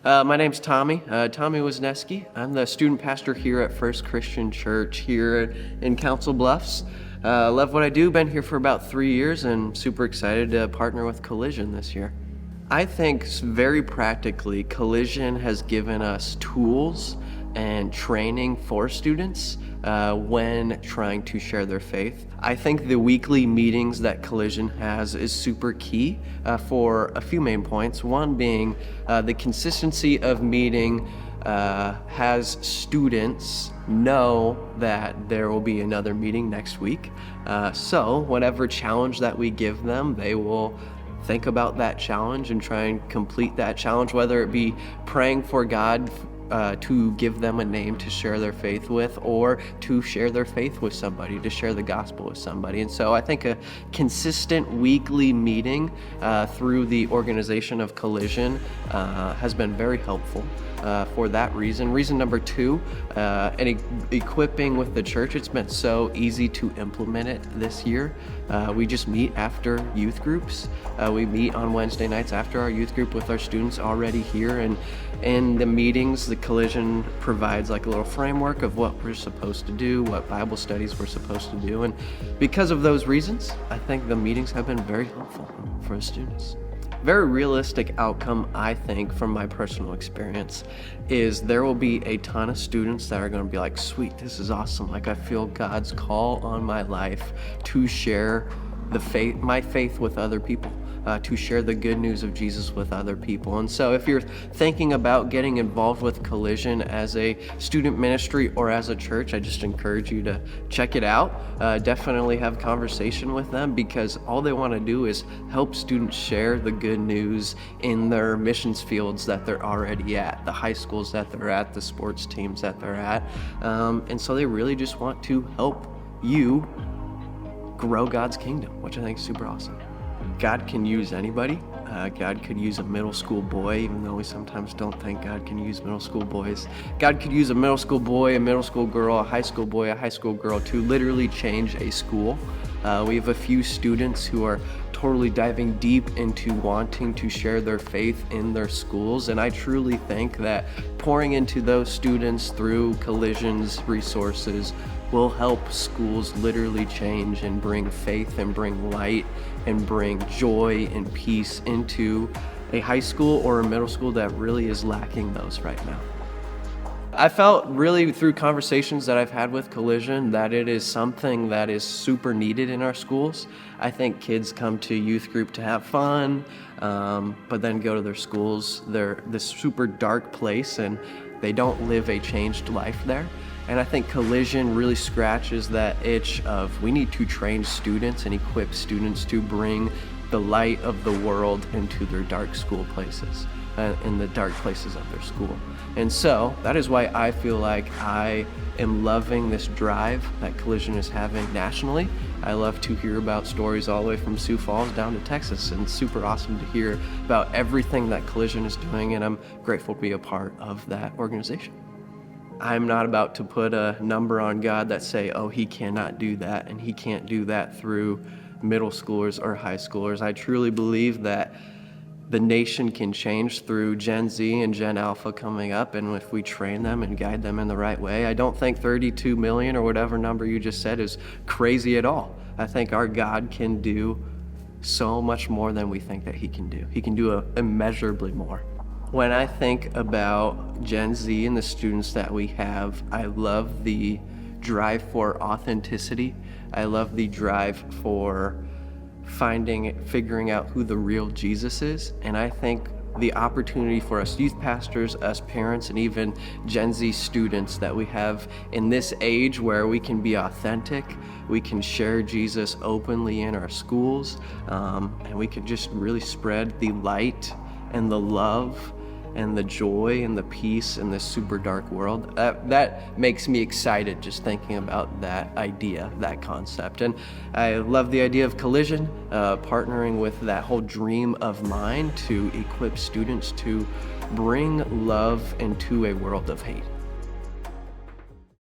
My name's Tommy Wisnieski. I'm the student pastor here at First Christian Church here in Council Bluffs. Love what I do, been here for about 3 years and super excited to partner with Collision this year. I think very practically, Collision has given us tools and training for students when trying to share their faith. I think the weekly meetings that Collision has is super key for a few main points. One being the consistency of meeting has students know that there will be another meeting next week. So whatever challenge that we give them, they will think about that challenge and try and complete that challenge, whether it be praying for God to give them a name to share their faith with, or to share their faith with somebody, to share the gospel with somebody. And so I think a consistent weekly meeting through the organization of Collision has been very helpful for that reason. Reason number two, equipping with the church. It's been so easy to implement it this year. We just meet after youth groups. We meet on Wednesday nights after our youth group with our students already here, and in the meetings, the Collision provides like a little framework of what we're supposed to do, what Bible studies we're supposed to do, and because of those reasons, I think the meetings have been very helpful for the students. Very realistic outcome, I think, from my personal experience, is there will be a ton of students that are going to be like, sweet, this is awesome. Like, I feel God's call on my life to share my faith with other people, to share the good news of Jesus with other people. And so if you're thinking about getting involved with Collision as a student ministry or as a church, I just encourage you to check it out. Definitely have conversation with them, because all they want to do is help students share the good news in their missions fields that they're already at, the high schools that they're at, the sports teams that they're at. And so they really just want to help you grow God's kingdom, which I think is super awesome. God can use anybody. God could use a middle school boy, even though we sometimes don't think God can use middle school boys. God could use a middle school boy, a middle school girl, a high school boy, a high school girl to literally change a school. We have a few students who are totally diving deep into wanting to share their faith in their schools, and I truly think that pouring into those students through Collision's resources will help schools literally change and bring faith and bring light and bring joy and peace into a high school or a middle school that really is lacking those right now. I felt really through conversations that I've had with Collision that it is something that is super needed in our schools. I think kids come to youth group to have fun, but then go to their schools. They're this super dark place and they don't live a changed life there. And I think Collision really scratches that itch of we need to train students and equip students to bring the light of the world into their dark school places, in the dark places of their school. And so that is why I feel like I am loving this drive that Collision is having nationally. I love to hear about stories all the way from Sioux Falls down to Texas, and it's super awesome to hear about everything that Collision is doing, and I'm grateful to be a part of that organization. I'm not about to put a number on God that say, oh, he cannot do that, and he can't do that through middle schoolers or high schoolers. I truly believe that the nation can change through Gen Z and Gen Alpha coming up, and if we train them and guide them in the right way. I don't think 32 million or whatever number you just said is crazy at all. I think our God can do so much more than we think that he can do. He can do immeasurably more. When I think about Gen Z and the students that we have, I love the drive for authenticity. I love the drive for figuring out who the real Jesus is. And I think the opportunity for us youth pastors, us parents, and even Gen Z students that we have in this age where we can be authentic, we can share Jesus openly in our schools, and we can just really spread the light and the love and the joy and the peace in this super dark world. That makes me excited just thinking about that idea, that concept. And I love the idea of Collision, partnering with that whole dream of mine to equip students to bring love into a world of hate.